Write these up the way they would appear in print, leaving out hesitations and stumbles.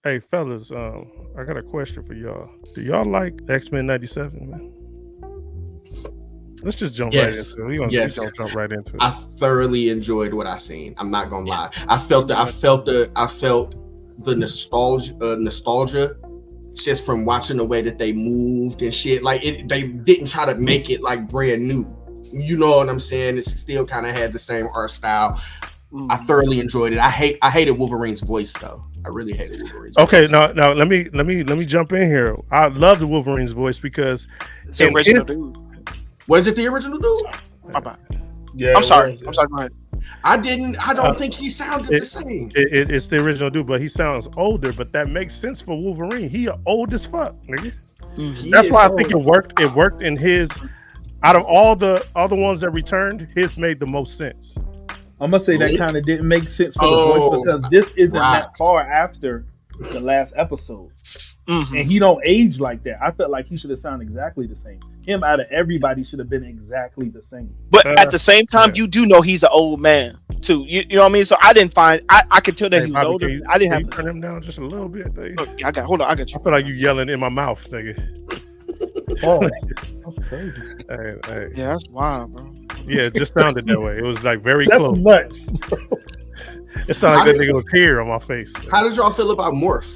Hey fellas, I got a question for y'all. Do y'all like X-Men '97, man? Let's just jump right into Yes, it. We gonna yes. jump right into it. I thoroughly enjoyed what I seen. I'm not gonna Yeah. lie. I felt the nostalgia just from watching the way that they moved and shit. Like they didn't try to make it like brand new. You know what I'm saying? It still kind of had the same art style. I thoroughly enjoyed it. I hated Wolverine's voice though. I really hated Wolverine's Okay, voice. now let me jump in here. I love the Wolverine's voice because It's the in original his, dude. Was it the original dude? My bad. Yeah, I'm sorry. it was, I'm sorry. Go ahead. I don't think he sounded the same. it's the original dude, but he sounds older. But that makes sense for Wolverine. He old as fuck, nigga. He That's is why I old. think it worked. It worked in his. Out of all the ones that returned, his made the most sense. I'm gonna say that Really? kind of didn't make sense for the Oh, voice because this isn't that rocks. far after the last episode, Mhm. and he don't age like that. I felt like he should have sounded exactly the same. Him out of everybody should have been exactly the same. But at the same time, yeah. you do know he's an old man too. You know what I mean? So I didn't find. I could tell that Hey, he was Bobby, older. can you, I didn't can you have. turn him down just a little bit, nigga? Look, I got. Hold on. I got I you. feel like you yelling in my mouth, nigga. Oh, that's crazy. Hey. Yeah, that's wild, bro. Yeah, it just sounded that way. It was like very That's close. nuts. It sounded How like that did- nigga was here on my face. How did y'all feel about Morph?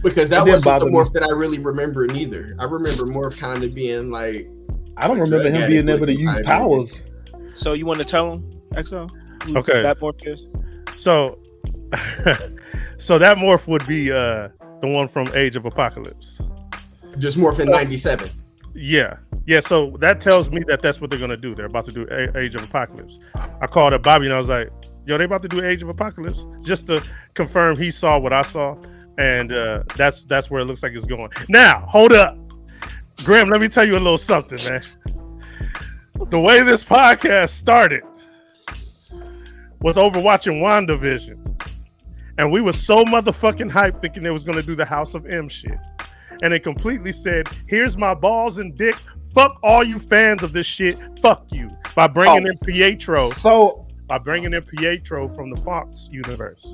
Because that It didn't wasn't the bother me. Morph that I really remember neither. I remember Morph kind of being like, I don't remember him Dramatic being able to looking use type powers. So you want to tell him, XO? who Okay. That morph is. So, so that morph would be the one from Age of Apocalypse. just Morph in '97. Yeah. So that tells me that that's what they're gonna do. They're about to do Age of Apocalypse. I called up Bobby and I was like, "Yo, they about to do Age of Apocalypse," just to confirm he saw what I saw, and that's where it looks like it's going. Now, hold up, Graham. Let me tell you a little something, man. The way this podcast started was over watching WandaVision, and we were so motherfucking hyped thinking they was gonna do the House of M shit. And it completely said, "Here's my balls and dick. Fuck all you fans of this shit. Fuck you." By bringing in Pietro, So from the Fox universe.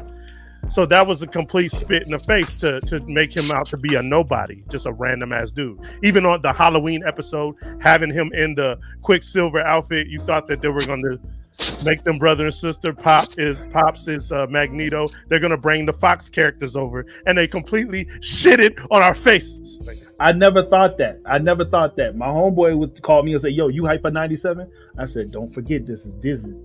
So that was a complete spit in the face to make him out to be a nobody, just a random ass dude. Even on the Halloween episode, having him in the Quicksilver outfit, you thought that they were going to make them brother and sister. Pops is Magneto. They're gonna bring the Fox characters over, and they completely shitted on our faces. I never thought that. My homeboy would call me and say, "Yo, you hype for '97?" I said, "Don't forget, this is Disney.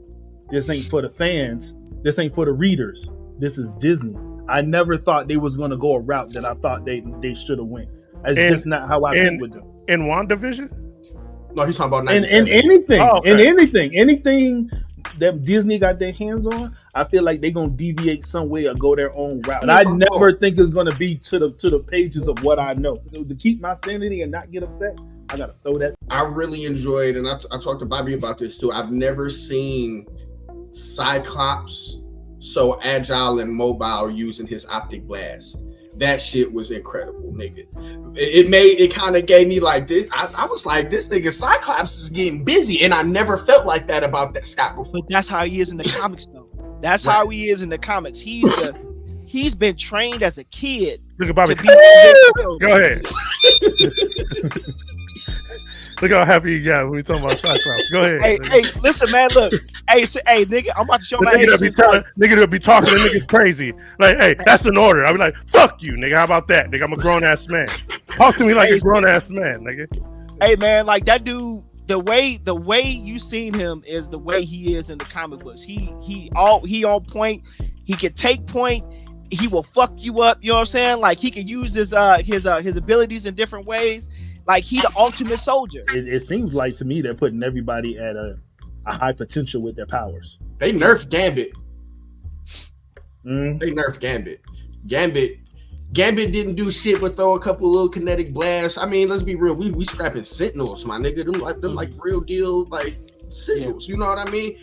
This ain't for the fans. This ain't for the readers. This is Disney." I never thought they was gonna go a route that I thought they should have went. It's And- just not how I think with them. In WandaVision, No, he's talking about In '97. anything, Oh, okay. anything that Disney got their hands on, I feel like they're gonna deviate some way or go their own route. But I never think it's gonna be to the pages of what I know. So to keep my sanity and not get upset, I gotta throw that. I really enjoyed, and I talked to Bobby about this too. I've never seen Cyclops so agile and mobile using his optic blast. That shit was incredible, nigga. It kind of gave me like this. I was like, this nigga Cyclops is getting busy, and I never felt like that about that Scott before. But that's how he is in the comics, though. That's Right. how he is in the comics. He's been trained as a kid look at Bobby. to be. Go ahead. Look how happy he got when we talking about Cyclops. Go ahead. Hey, listen, man. Look, hey, nigga, I'm about to show The my nigga age. that be telling, nigga that be talking to niggas crazy. Like, hey, that's an order. I be like, fuck you, nigga. How about that, nigga? I'm a grown ass man. Talk to me like a grown ass man, nigga. Hey, man, like that dude. The way you seen him is the way he is in the comic books. He on point. He can take point. He will fuck you up. You know what I'm saying? Like he can use his abilities in different ways. Like he the ultimate soldier. It seems like to me they're putting everybody at a high potential with their powers. They nerfed Gambit. Mm. They nerfed Gambit. Gambit didn't do shit but throw a couple little kinetic blasts. I mean, let's be real. We scrapping Sentinels, my nigga. Them like real deal like Sentinels. You know what I mean?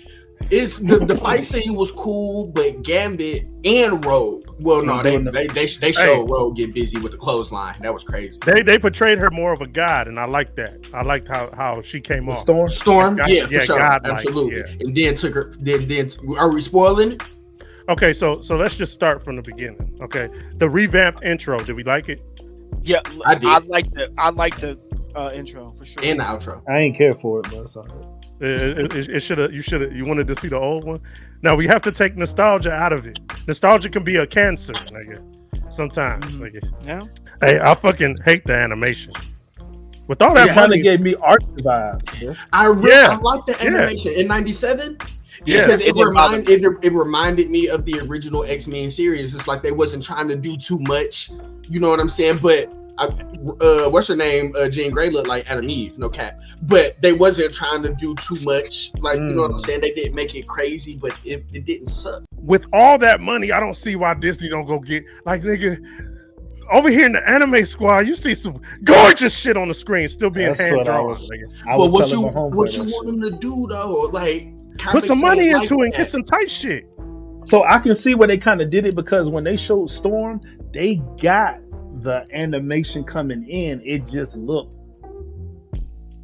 It's the fight scene was cool, but Gambit and Rogue. Well, no, they showed Rogue get busy with the clothesline. That was crazy. They portrayed her more of a god, and I like that. I liked how she came off. Storm. Storm, yeah, for sure, godlike, absolutely. yeah. And then took her. Then are we spoiling it? Okay, so let's just start from the beginning. Okay, the revamped intro. Did we like it? Yeah, I did. I like the intro for sure. And the outro. I ain't care for it, but it's all right. It should have. You wanted to see the old one. Now we have to take nostalgia out of it. Nostalgia can be a cancer, nigga. Sometimes, nigga. Yeah. Hey, I fucking hate the animation. With all that It kind money, of gave me art vibes. Bro. I like the animation in '97. Yeah, because it reminded me of the original X-Men series. It's like they wasn't trying to do too much, you know what I'm saying? But what's her name? Jean Grey looked like Adam Eve, no cap. But they wasn't trying to do too much, like you know what I'm saying? They didn't make it crazy, but it didn't suck. with all that money, I don't see why Disney don't go get like nigga. Over here in the anime squad, you see some gorgeous shit on the screen, still being hand drawn. But what you want them to do though, like put some money into like it and get some tight shit. So I can see where they kind of did it because when they showed Storm, they got the animation coming in. It just looked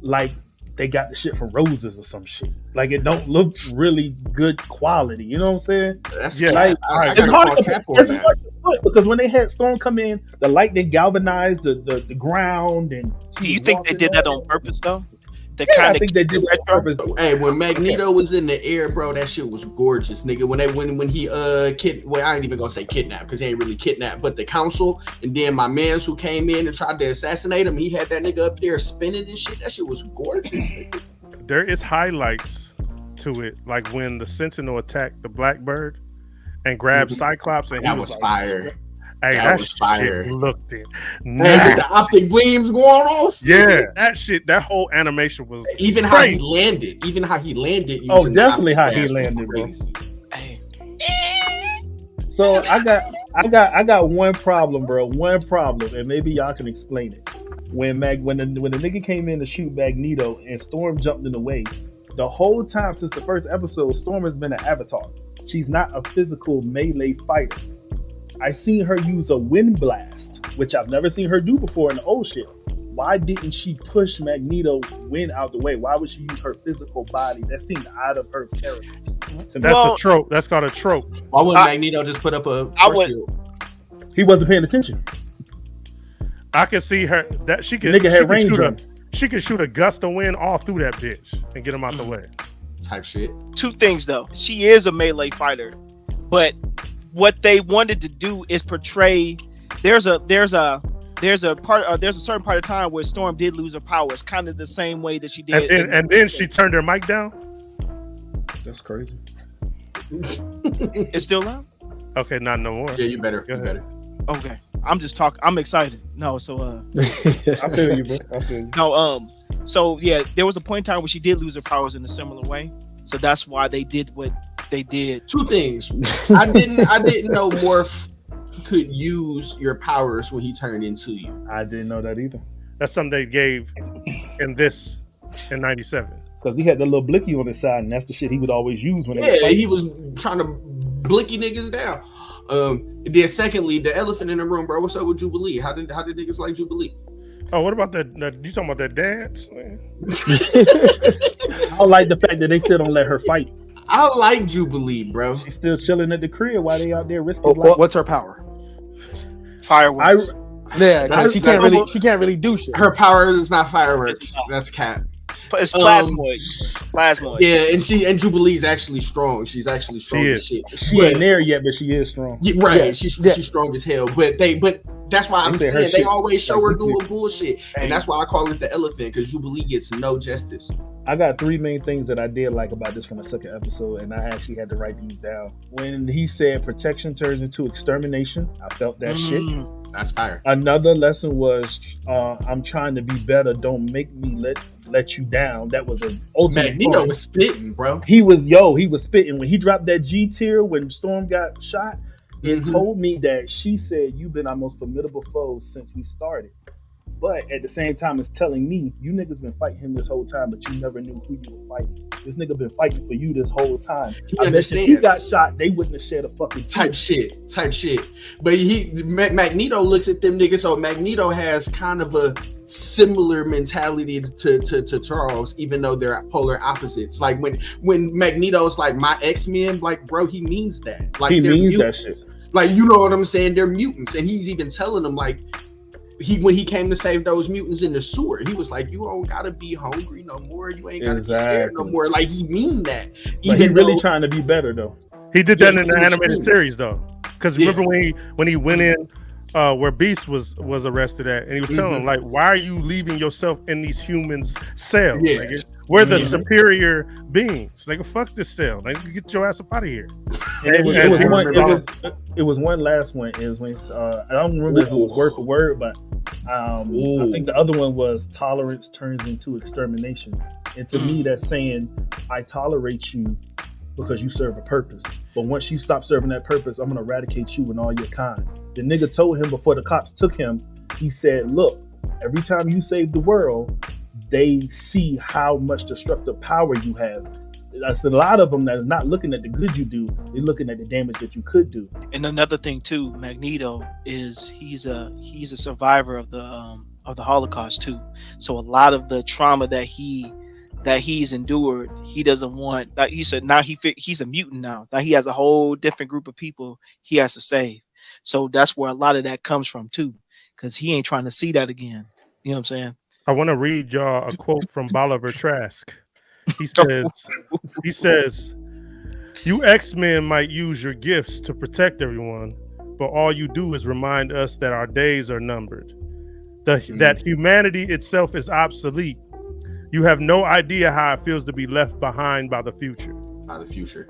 like they got the shit from Roses or some shit. Like it don't look really good quality. You know what I'm saying? That's yeah. I it's hard to that. because when they had Storm come in, the lightning galvanized the ground. And do you think they did that on purpose though? I think they did that on purpose. Hey, when Magneto was in the air, bro, that shit was gorgeous, nigga. When he I ain't even gonna say kidnapped because he ain't really kidnapped, but the council and then my mans who came in and tried to assassinate him, he had that nigga up there spinning and shit. That shit was gorgeous, nigga. There is highlights to it, like when the Sentinel attacked the Blackbird and grabbed Cyclops, and that was fire. Hey, that was shit fire. Looked it. Hey, the optic gleams going off. Yeah, that shit. That whole animation was even crazy. how he landed. Oh, definitely how he landed, bro. So I got one problem, bro. One problem, and maybe y'all can explain it. When the nigga came in to shoot Magneto and Storm jumped in the way, the whole time since the first episode, Storm has been an avatar. She's not a physical melee fighter. I seen her use a wind blast, which I've never seen her do before in the old shit. Why didn't she push Magneto wind out the way? Why would she use her physical body? That seemed out of her character. That's a trope. That's called a trope. Why wouldn't Magneto just put up a force field? He wasn't paying attention. I can see her that she could. Nigga had range. She could shoot a gust of wind all through that bitch and get him out the way. Type shit. Two things though. She is a melee fighter, but what they wanted to do is portray. There's a certain part of time where Storm did lose her powers, kind of the same way that she did. And then she turned her mic down. That's crazy. It's still loud? Okay, not no more. Yeah, you better. Okay, I'm just talking. I'm excited. No, so I feel you, bro. I feel you. No, so yeah, there was a point in time where she did lose her powers in a similar way. So that's why they did what they did. Two things. I didn't know Morph could use your powers when he turned into you. I didn't know that either. That's something they gave in 97. Because he had the little blicky on his side, and that's the shit he would always use when he was trying to blicky niggas down. Then secondly, the elephant in the room, bro. What's up with Jubilee? How did niggas like Jubilee? Oh, what about that? You talking about that dance? I don't like the fact that they still don't let her fight. I like Jubilee, bro. She's still chilling at the crib while they out there risking life. What's her power? Fireworks. She can't really do shit. Her power is not fireworks. That's cap. It's plasmoid. Yeah, and Jubilee's actually strong. She's actually strong as shit. She ain't there yet, but she is strong. Yeah, right. Yeah. She's strong as hell. But that's why I'm saying they always show her doing bullshit. And that's why I call it the elephant, because Jubilee gets no justice. I got three main things that I did like about this from the second episode, and I actually had to write these down. When he said protection turns into extermination, I felt that shit. That's fire. Another lesson was I'm trying to be better. Don't make me let you down. That was an ultimate. Magneto was spitting, bro. He was spitting. When he dropped that G tier when Storm got shot, it told me that she said, "You've been our most formidable foe since we started." But at the same time, it's telling me, you niggas been fighting him this whole time, but you never knew who you were fighting. This nigga been fighting for you this whole time. I bet if he got shot, they wouldn't have shed a fucking type shit. But Magneto looks at them niggas. So Magneto has kind of a similar mentality to Charles, even though they're polar opposites. Like when Magneto's like my X-Men, like bro, he means that. Like He they're means that mutants. shit. Like you know what I'm saying? They're mutants, and he's even telling them like when he came to save those mutants in the sewer, he was like, "You don't gotta be hungry no more. You ain't gotta be scared no more." Like he mean that. But he really trying to be better though. He did that in the animated series though, because remember when he went in where Beast was arrested at, and he was telling him like, "Why are you leaving yourself in these humans' cells? Yeah. Nigga? We're the superior beings. Like, fuck this cell. Like, get your ass up out of here." And it was one last one. It was when I don't remember if it was word for word, but I think the other one was tolerance turns into extermination. And to me, that's saying I tolerate you because you serve a purpose. But once you stop serving that purpose, I'm gonna eradicate you and all your kind. The nigga told him before the cops took him, he said, look, every time you save the world, they see how much destructive power you have. That's a lot of them that is not looking at the good you do, they're looking at the damage that you could do. And another thing too, Magneto is he's a survivor of the Holocaust too. So a lot of the trauma that he's endured, he doesn't want. Like he said, now he's a mutant now. Now he has a whole different group of people he has to save. So that's where a lot of that comes from too, because he ain't trying to see that again. You know what I'm saying? I want to read y'all a quote from Bolivar Trask. He says, "You X-Men might use your gifts to protect everyone, but all you do is remind us that our days are numbered. That humanity itself is obsolete. You have no idea how it feels to be left behind by the future."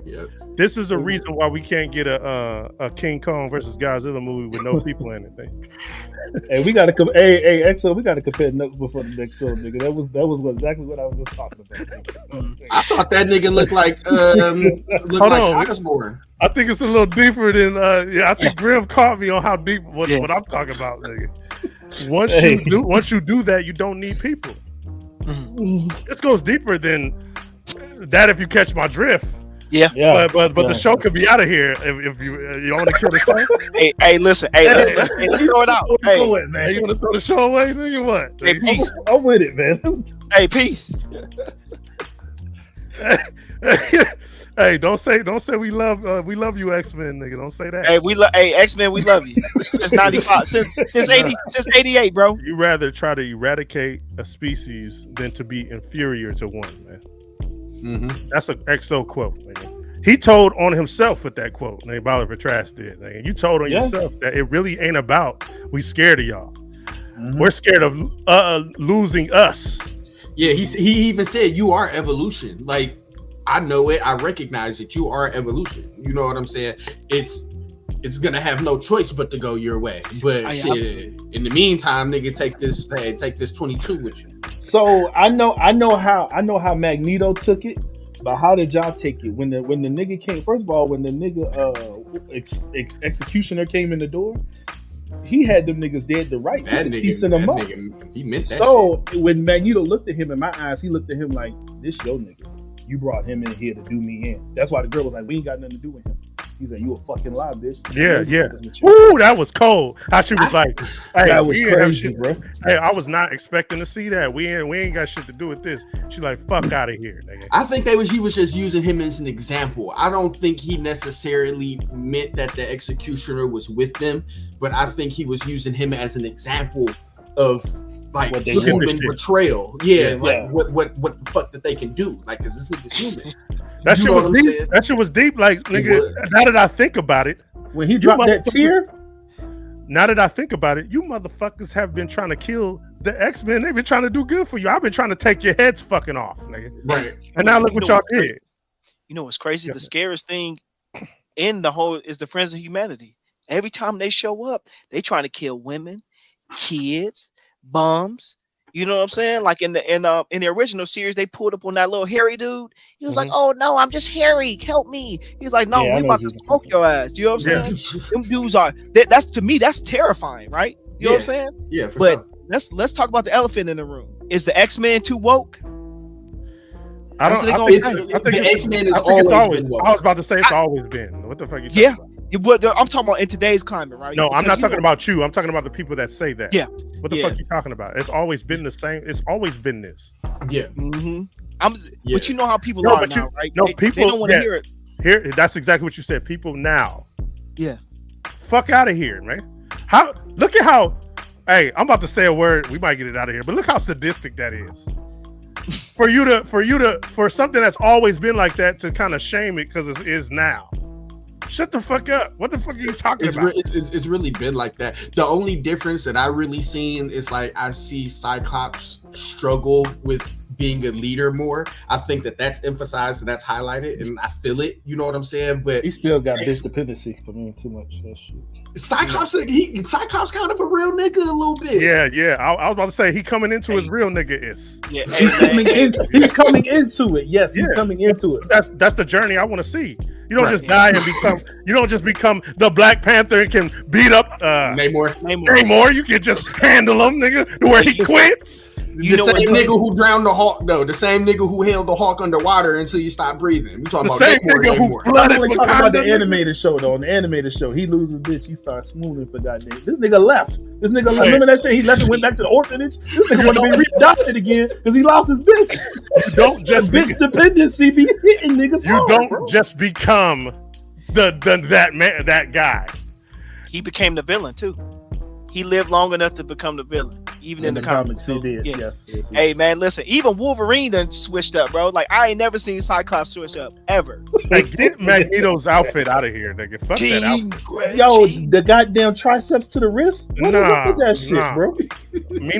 Yep. This is a reason why we can't get a King Kong versus Godzilla movie with no people in it. Hey, we gotta Hey, EXO, we gotta compare notes before the next show, nigga. That was exactly what I was just talking about. I thought that nigga looked like Osborn. I think it's a little deeper than I think Grim caught me on how deep what I'm talking about, nigga. Once you do that, you don't need people. This goes deeper than that, if you catch my drift. But the show could be out of here if you want to kill the show. Hey, listen. Let's throw it out. Hey, you want to throw the show away? Nigga, what? Hey, peace. I'm with it, man. Hey, peace. Hey, don't say we love you, X-Men, nigga. Don't say that. Hey, X-Men, we love you. Since 95, since 88, bro. You rather try to eradicate a species than to be inferior to one, man. That's an XO quote, nigga. He told on himself with that quote, nigga. Bolivar Trask did, nigga. You told on yourself that it really ain't about we scared of y'all. We're scared of losing us. Yeah, he even said you are evolution. Like, I know it. I recognize that you are evolution. You know what I'm saying? It's gonna have no choice but to go your way. But in the meantime, nigga, take this 22 with you. So I know how Magneto took it, but how did y'all take it when the nigga came? First of all, when the nigga executioner came in the door, he had them niggas dead to rights. He was piecing them up. He meant that. So when Magneto looked at him in my eyes, he looked at him like, "This your nigga. You brought him in here to do me in." That's why the girl was like, "We ain't got nothing to do with him." He's like, "You a fucking lie, bitch." Yeah. Ooh, that was cold. How she was like, "Hey, that was crazy, bro." Hey, I was not expecting to see that. We ain't got shit to do with this. She like, "Fuck out of here, nigga." I think he was just using him as an example. I don't think he necessarily meant that the executioner was with them, but I think he was using him as an example of like human betrayal. What the fuck that they can do? Like, cause this nigga's human. That shit was deep. That shit was deep. Like, nigga, now that I think about it, when he dropped that tear, now that I think about it, you motherfuckers have been trying to kill the X-Men. They've been trying to do good for you. I've been trying to take your heads fucking off, nigga. Right. And now look what y'all did. You know what's crazy? The scariest thing in the whole is the Friends of Humanity. Every time they show up, they trying to kill women, kids, bums. You know what I'm saying? Like in the original series, they pulled up on that little hairy dude. He was like, "Oh no, I'm just hairy. Help me." He's like, "No, we about to smoke your ass." You know what I'm saying? Them dudes are that's to me, that's terrifying, right? You know what I'm saying? Yeah, for but sure. let's talk about the elephant in the room. Is the X-Men too woke? I think the X-Men has always been woke. I was about to say it's always been. What the fuck you talking about? But I'm talking about in today's climate, right? No, I'm not talking about you. I'm talking about the people that say that. Yeah. What the fuck you talking about? It's always been the same. It's always been this. Yeah. Mm-hmm. But you know how people No, are but now, right? no, they people- don't want to yeah. hear it. Here, that's exactly what you said. People now, Yeah. fuck out of here, man. How? Look at how. Hey, I'm about to say a word. We might get it out of here, but look how sadistic that is. For something that's always been like that to kind of shame it because it is now. Shut the fuck up. What the fuck are you talking about? It's really been like that. The only difference that I really seen is like I see Cyclops struggle with being a leader more. I think that's emphasized and that's highlighted, and I feel it. You know what I'm saying? But He still got bitch dependency for me too much. That shit. Cyclops, Cyclops kind of a real nigga a little bit. Yeah. I was about to say he coming into his real nigga is. Yeah. He's coming into it. Yes, he's coming into it. That's the journey I want to see. You don't Right. just die and become. You don't just become the Black Panther and can beat up Namor. You can just handle him, nigga, to where he quits. The same nigga who drowned the Hawk, though. The same nigga who held the Hawk underwater until you stop breathing. We talking The about same nigga who Namor. flooded I'm only talking about the Wakanda. animated show though. On the animated show, he loses bitch. He starts smoothing for goddamn. This nigga left. Remember that shit? He left and went back to the orphanage. This nigga want to be readopted again because he lost his bitch. You don't just bitch dependency be hitting niggas. You hard, don't bro. just become that guy. He became the villain too. He lived long enough to become the villain, even in the comics. he did. Yeah. Yes. Hey man, listen. Even Wolverine done switched up, bro. Like I ain't never seen Cyclops switch up ever. Like, get Magneto's outfit out of here, nigga. Fuck that outfit. Yo, the goddamn triceps to the wrist. What is up with that shit, bro? Me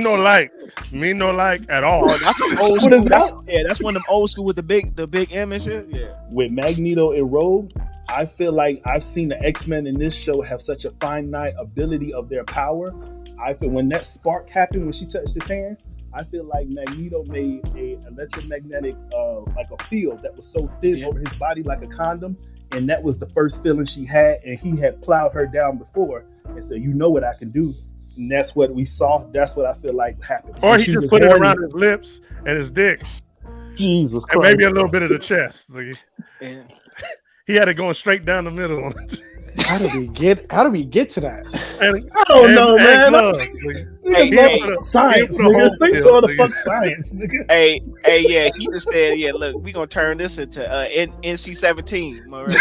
no like at all. Oh, that's the old What school. is that? That's one of them old school with the big M and shit. Yeah. With Magneto and Rogue, I feel like I've seen the X-Men in this show have such a finite ability of their power. I feel when that spark happened when she touched his hand, I feel like Magneto made a electromagnetic like a field that was so thin over his body like a condom, and that was the first feeling she had, and he had plowed her down before and said, "You know what I can do." And that's what we saw. That's what I feel like happened. Or And he she just was put it horny. around his lips and his dick, Jesus Christ. and maybe a little bit of the chest. Like, Yeah. he had it going straight down the middle. How did we get to that? And, I don't know, and man. gloves, nigga. Science, put a whole nigga. Think deal, of the nigga. fuck science, nigga. Hey, yeah. He just said, yeah. Look, we gonna turn this into NC-17. All right.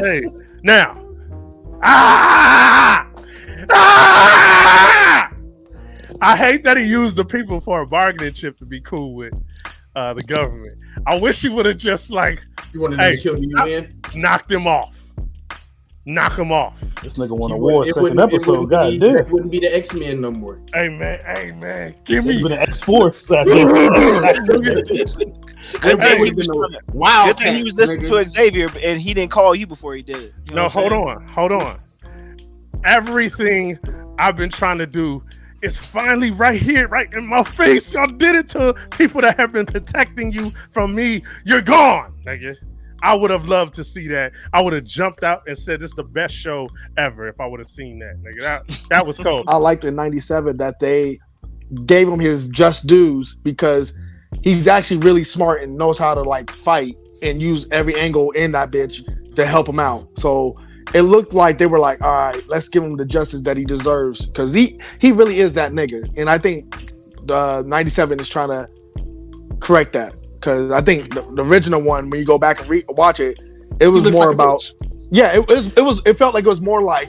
Hey, now, I hate that he used the people for a bargaining chip to be cool with the government. I wish he would have just like You wanted to kill the UN? knocked him off. Knock him off. This nigga won a war second episode. God It damn. wouldn't be the X-Men no more. Hey man, give This me. been an X-Force. Good thing he was Wow. Good thing he was listening to Xavier, and he didn't call you before he did it. You know No, what I'm saying? hold on. Everything I've been trying to do is finally right here, right in my face. Y'all did it to people that have been protecting you from me. You're gone, nigga. I would have loved to see that. I would have jumped out and said this is the best show ever if I would have seen that, nigga. That was cool. I liked in '97 that they gave him his just dues because he's actually really smart and knows how to like fight and use every angle in that bitch to help him out. So it looked like they were like, all right, let's give him the justice that he deserves because he really is that nigga. And I think the '97 is trying to correct that. Because I think the original one, when you go back and watch it, it was more about it felt like it was more like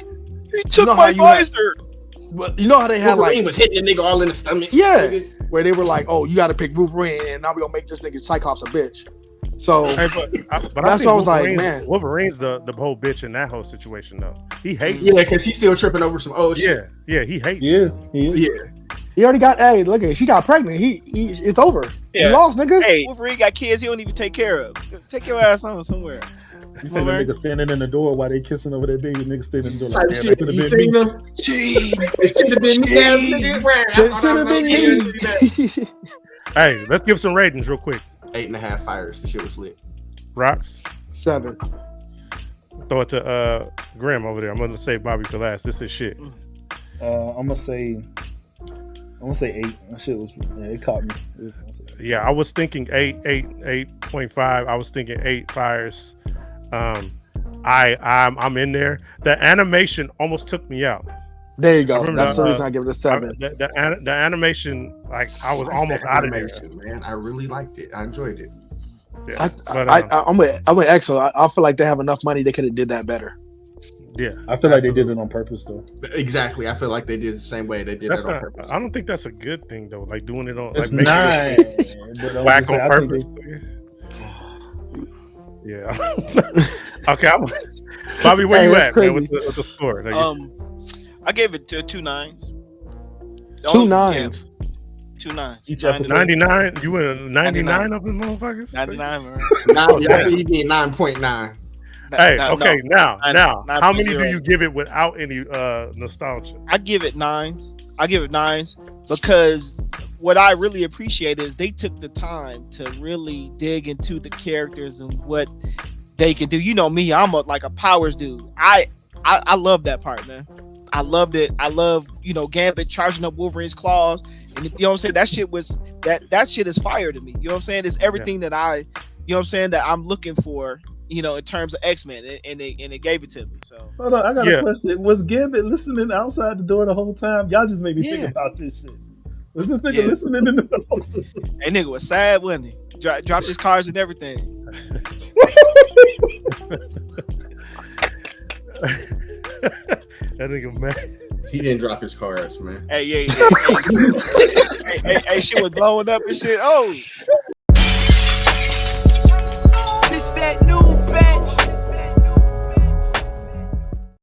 He took my visor. You know how they had Wolverine like was hitting the nigga all in the stomach. Yeah, where they were like, oh, you got to pick Wolverine, and now we gonna make this nigga Cyclops a bitch. So Hey, but that's why I was like, man, Wolverine's the whole bitch in that whole situation though. He hates. Yeah, because he's still tripping over some old shit. Yeah, he hates. He is. Yeah. he already got. Hey, look at it. She got pregnant. He it's over. Yeah. He lost, nigga. Hey, Wolverine got kids he don't even take care of. Take your ass on somewhere. You see the nigga standing in the door while they kissing over their baby. Nigga standing in the door Type like, shit. damn, You that seen could them? It should have been me. It should have been me. Hey, let's give some ratings real quick. 8.5 fires. The shit was lit. Rocks. 7. Throw it to Grim over there. I'm gonna say Bobby for last. This is shit. I'm gonna say 8. That shit was, it caught me. Yeah, I was thinking 8.5. I was thinking 8 fires. I'm in there. The animation almost took me out. There you go. remember That's the the, reason I give it a 7. The animation, like I was like almost that out of there. animation, man. I really liked it. I enjoyed it. Yeah, I'm with EXO. I feel like they have enough money they could have did that better. yeah. I feel like they did it on purpose though. Exactly. I feel like they did the same way. They did That's that on not. purpose. I don't think that's a good thing though. Like doing it on It's like making it not. But I'm whack just saying, on I think purpose. Yeah. Okay. Bobby, where Hey, you that's at, man, crazy. with the score? Like, I gave it 2 9s. 2 9s. 2 9s. Each 9 episode. 99. You went 99 99. of them motherfuckers. 99, man. I think he did 9.9. Hey, No, okay. no. Now, how many do 9.0. you give it without any nostalgia? I give it 9s. I give it 9s because what I really appreciate is they took the time to really dig into the characters and what they can do. You know me, I'm like a powers dude. I love that part, man. I loved it. I love, Gambit charging up Wolverine's claws. And you know what I'm saying? That shit was that shit is fire to me. You know what I'm saying? It's everything that I, that I'm looking for, in terms of X-Men, and they gave it to me. So Hold on, I got a question. Was Gambit listening outside the door the whole time? Y'all just made me think Yeah. about this shit. Was this nigga listening in the door? that nigga was sad, wasn't he? Dropped his cars and everything. That nigga man. He didn't drop his cards, man. Hey, yeah. Hey, shit was blowing up and shit. Oh. This that new